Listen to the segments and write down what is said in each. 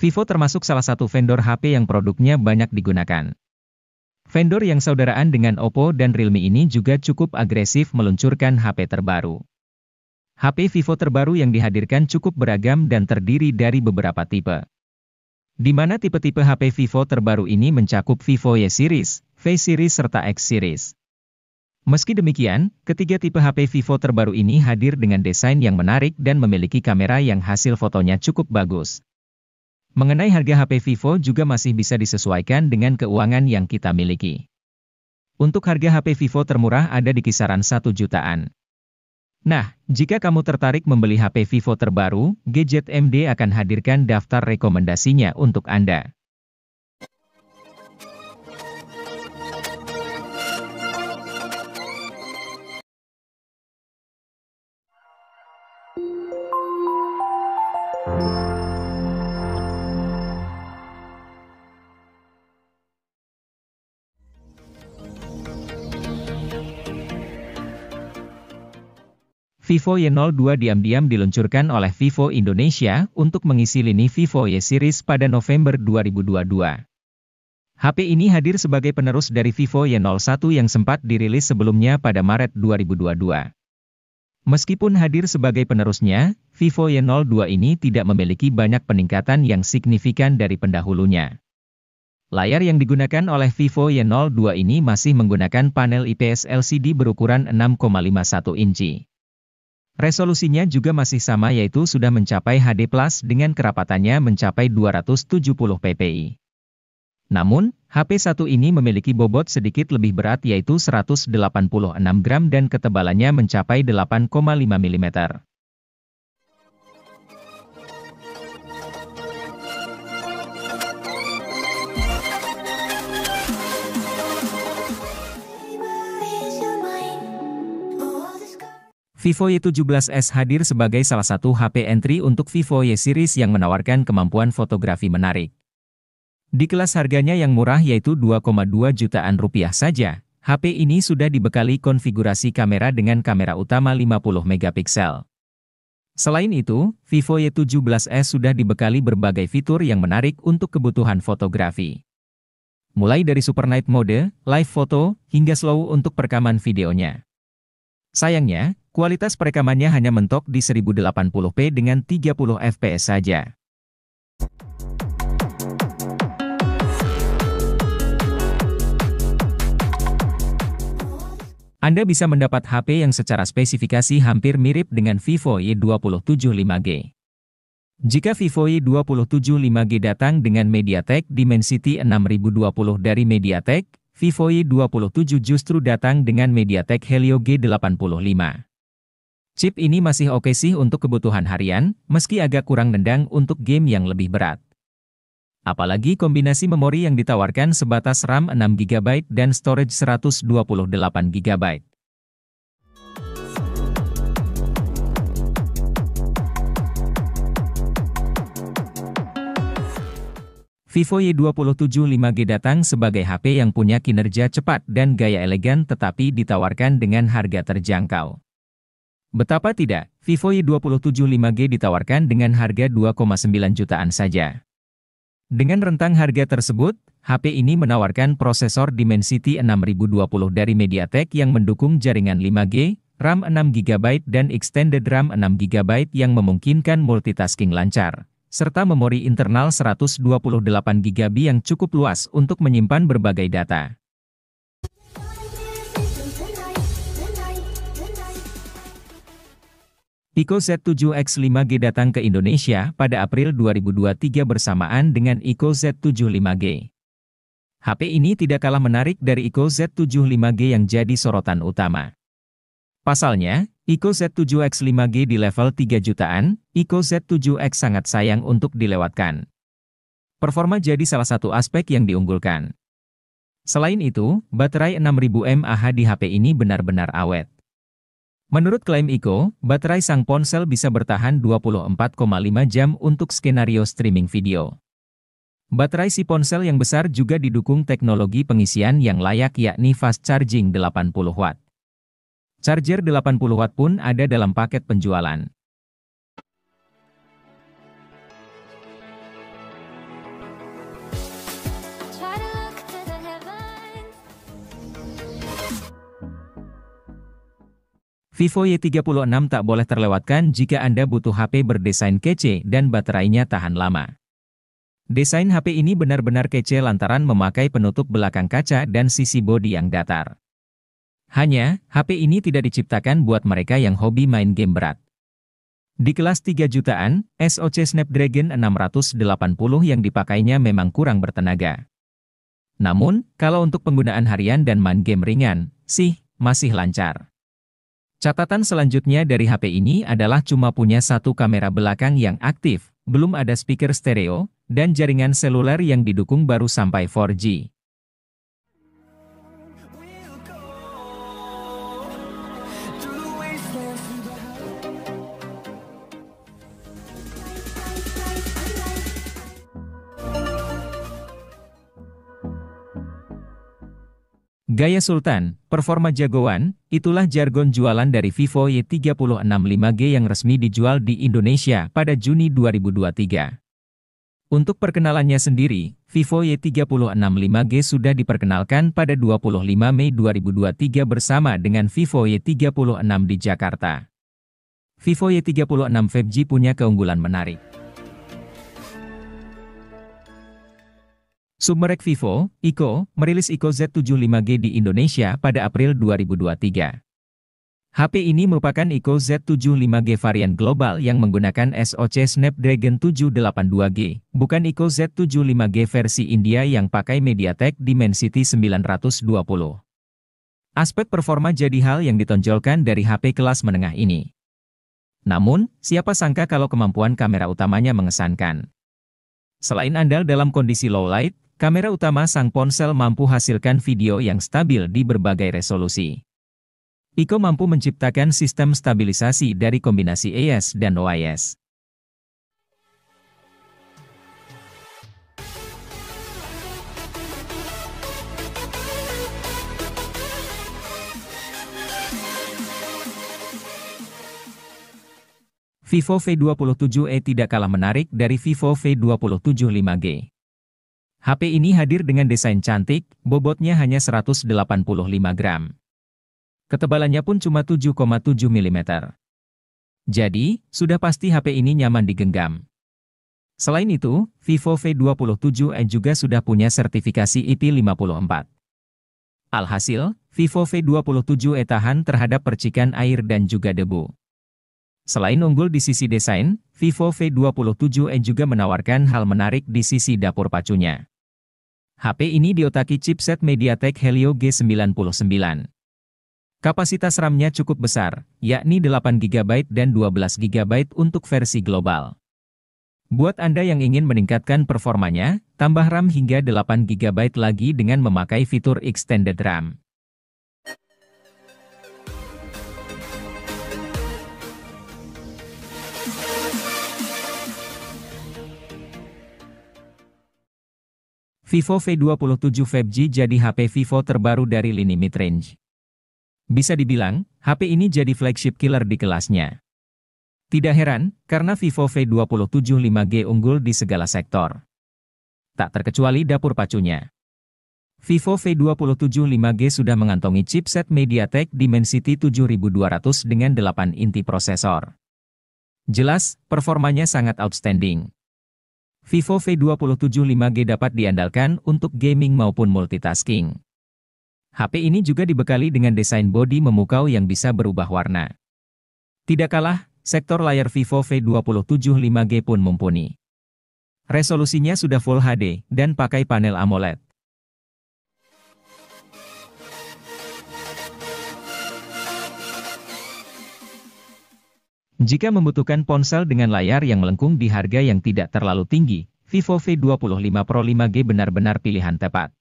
Vivo termasuk salah satu vendor HP yang produknya banyak digunakan. Vendor yang saudaraan dengan Oppo dan Realme ini juga cukup agresif meluncurkan HP terbaru. HP Vivo terbaru yang dihadirkan cukup beragam dan terdiri dari beberapa tipe. Di mana tipe-tipe HP Vivo terbaru ini mencakup Vivo Y Series, V Series serta X Series. Meski demikian, ketiga tipe HP Vivo terbaru ini hadir dengan desain yang menarik dan memiliki kamera yang hasil fotonya cukup bagus. Mengenai harga HP Vivo juga masih bisa disesuaikan dengan keuangan yang kita miliki. Untuk harga HP Vivo termurah ada di kisaran 1 jutaan. Nah, jika kamu tertarik membeli HP Vivo terbaru, Gadget MD akan hadirkan daftar rekomendasinya untuk Anda. Vivo Y02 diam-diam diluncurkan oleh Vivo Indonesia untuk mengisi lini Vivo Y Series pada November 2022. HP ini hadir sebagai penerus dari Vivo Y01 yang sempat dirilis sebelumnya pada Maret 2022. Meskipun hadir sebagai penerusnya, Vivo Y02 ini tidak memiliki banyak peningkatan yang signifikan dari pendahulunya. Layar yang digunakan oleh Vivo Y02 ini masih menggunakan panel IPS LCD berukuran 6,51 inci. Resolusinya juga masih sama yaitu sudah mencapai HD+ dengan kerapatannya mencapai 270 ppi. Namun, HP1 ini memiliki bobot sedikit lebih berat yaitu 186 gram dan ketebalannya mencapai 8,5 mm. Vivo Y17s hadir sebagai salah satu HP entry untuk Vivo Y Series yang menawarkan kemampuan fotografi menarik. Di kelas harganya yang murah yaitu 2,2 jutaan rupiah saja, HP ini sudah dibekali konfigurasi kamera dengan kamera utama 50 megapiksel. Selain itu, Vivo Y17s sudah dibekali berbagai fitur yang menarik untuk kebutuhan fotografi. Mulai dari Super Night Mode, Live Photo, hingga Slow untuk perekaman videonya. Sayangnya, kualitas perekamannya hanya mentok di 1080p dengan 30 fps saja. Anda bisa mendapat HP yang secara spesifikasi hampir mirip dengan Vivo Y27 5G. Jika Vivo Y27 5G datang dengan MediaTek Dimensity 6020 dari MediaTek, Vivo Y27 justru datang dengan MediaTek Helio G85. Chip ini masih oke sih untuk kebutuhan harian, meski agak kurang nendang untuk game yang lebih berat. Apalagi kombinasi memori yang ditawarkan sebatas RAM 6GB dan storage 128GB. Vivo Y27 5G datang sebagai HP yang punya kinerja cepat dan gaya elegan tetapi ditawarkan dengan harga terjangkau. Betapa tidak, Vivo Y27 5G ditawarkan dengan harga 2,9 jutaan saja. Dengan rentang harga tersebut, HP ini menawarkan prosesor Dimensity 6020 dari MediaTek yang mendukung jaringan 5G, RAM 6GB dan extended RAM 6GB yang memungkinkan multitasking lancar, serta memori internal 128GB yang cukup luas untuk menyimpan berbagai data. Ico Z7X 5G datang ke Indonesia pada April 2023 bersamaan dengan Ico Z7 5G. HP ini tidak kalah menarik dari Ico Z7 5G yang jadi sorotan utama. Pasalnya, Ico Z7X 5G di level 3 jutaan, Ico Z7X sangat sayang untuk dilewatkan. Performa jadi salah satu aspek yang diunggulkan. Selain itu, baterai 6000 mAh di HP ini benar-benar awet. Menurut klaim Ico, baterai sang ponsel bisa bertahan 24,5 jam untuk skenario streaming video. Baterai si ponsel yang besar juga didukung teknologi pengisian yang layak yakni fast charging 80 watt. Charger 80 watt pun ada dalam paket penjualan. Vivo Y36 tak boleh terlewatkan jika Anda butuh HP berdesain kece dan baterainya tahan lama. Desain HP ini benar-benar kece lantaran memakai penutup belakang kaca dan sisi bodi yang datar. Hanya, HP ini tidak diciptakan buat mereka yang hobi main game berat. Di kelas 3 jutaan, SoC Snapdragon 680 yang dipakainya memang kurang bertenaga. Namun, kalau untuk penggunaan harian dan main game ringan, sih, masih lancar. Catatan selanjutnya dari HP ini adalah cuma punya satu kamera belakang yang aktif, belum ada speaker stereo, dan jaringan seluler yang didukung baru sampai 4G. Gaya sultan, performa jagoan, itulah jargon jualan dari Vivo Y36 5G yang resmi dijual di Indonesia pada Juni 2023. Untuk perkenalannya sendiri, Vivo Y36 5G sudah diperkenalkan pada 25 Mei 2023 bersama dengan Vivo Y36 di Jakarta. Vivo Y36 5G punya keunggulan menarik. Submerek Vivo, Iko, merilis Iko Z7 5G di Indonesia pada April 2023. HP ini merupakan Iko Z7 5G varian global yang menggunakan SoC Snapdragon 782G, bukan Iko Z7 5G versi India yang pakai MediaTek Dimensity 920. Aspek performa jadi hal yang ditonjolkan dari HP kelas menengah ini. Namun, siapa sangka kalau kemampuan kamera utamanya mengesankan. Selain andal dalam kondisi low light, kamera utama sang ponsel mampu hasilkan video yang stabil di berbagai resolusi. Iko mampu menciptakan sistem stabilisasi dari kombinasi AIS dan OIS. Vivo V27e tidak kalah menarik dari Vivo V27 5G. HP ini hadir dengan desain cantik, bobotnya hanya 185 gram. Ketebalannya pun cuma 7,7 mm. Jadi, sudah pasti HP ini nyaman digenggam. Selain itu, Vivo V27e juga sudah punya sertifikasi IP54. Alhasil, Vivo V27e tahan terhadap percikan air dan juga debu. Selain unggul di sisi desain, Vivo V27e juga menawarkan hal menarik di sisi dapur pacunya. HP ini diotaki chipset MediaTek Helio G99. Kapasitas RAM-nya cukup besar, yakni 8GB dan 12GB untuk versi global. Buat Anda yang ingin meningkatkan performanya, tambah RAM hingga 8GB lagi dengan memakai fitur Extended RAM. Vivo V27 5G jadi HP Vivo terbaru dari lini mid-range. Bisa dibilang, HP ini jadi flagship killer di kelasnya. Tidak heran, karena Vivo V27 5G unggul di segala sektor. Tak terkecuali dapur pacunya. Vivo V27 5G sudah mengantongi chipset MediaTek Dimensity 7200 dengan 8 inti prosesor. Jelas, performanya sangat outstanding. Vivo V27 5G dapat diandalkan untuk gaming maupun multitasking. HP ini juga dibekali dengan desain bodi memukau yang bisa berubah warna. Tidak kalah, sektor layar Vivo V27 5G pun mumpuni. Resolusinya sudah Full HD dan pakai panel AMOLED. Jika membutuhkan ponsel dengan layar yang melengkung di harga yang tidak terlalu tinggi, Vivo V25 Pro 5G benar-benar pilihan tepat.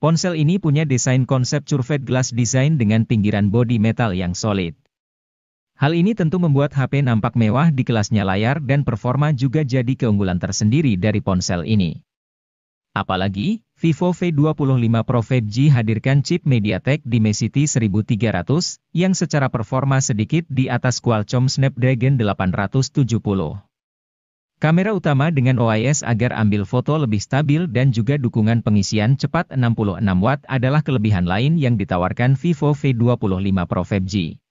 Ponsel ini punya desain konsep curved glass design dengan pinggiran bodi metal yang solid. Hal ini tentu membuat HP nampak mewah di kelasnya layar dan performa juga jadi keunggulan tersendiri dari ponsel ini. Apalagi, Vivo V25 Pro 5G hadirkan chip MediaTek Dimensity 1300, yang secara performa sedikit di atas Qualcomm Snapdragon 870. Kamera utama dengan OIS agar ambil foto lebih stabil dan juga dukungan pengisian cepat 66 Watt adalah kelebihan lain yang ditawarkan Vivo V25 Pro 5G.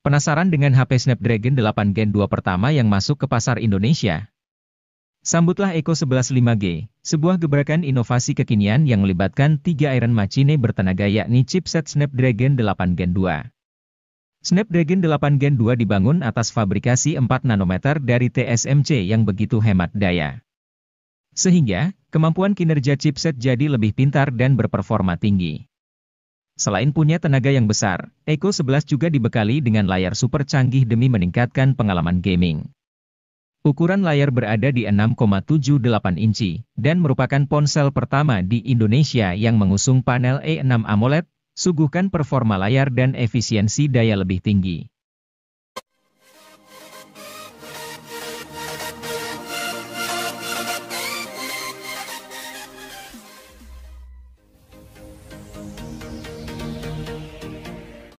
Penasaran dengan HP Snapdragon 8 Gen 2 pertama yang masuk ke pasar Indonesia? Sambutlah Echo 11 5G, sebuah gebrakan inovasi kekinian yang melibatkan 3 Iron Machine bertenaga yakni chipset Snapdragon 8 Gen 2. Snapdragon 8 Gen 2 dibangun atas fabrikasi 4 nanometer dari TSMC yang begitu hemat daya. Sehingga, kemampuan kinerja chipset jadi lebih pintar dan berperforma tinggi. Selain punya tenaga yang besar, Echo 11 juga dibekali dengan layar super canggih demi meningkatkan pengalaman gaming. Ukuran layar berada di 6,78 inci, dan merupakan ponsel pertama di Indonesia yang mengusung panel E6 AMOLED, suguhkan performa layar dan efisiensi daya lebih tinggi.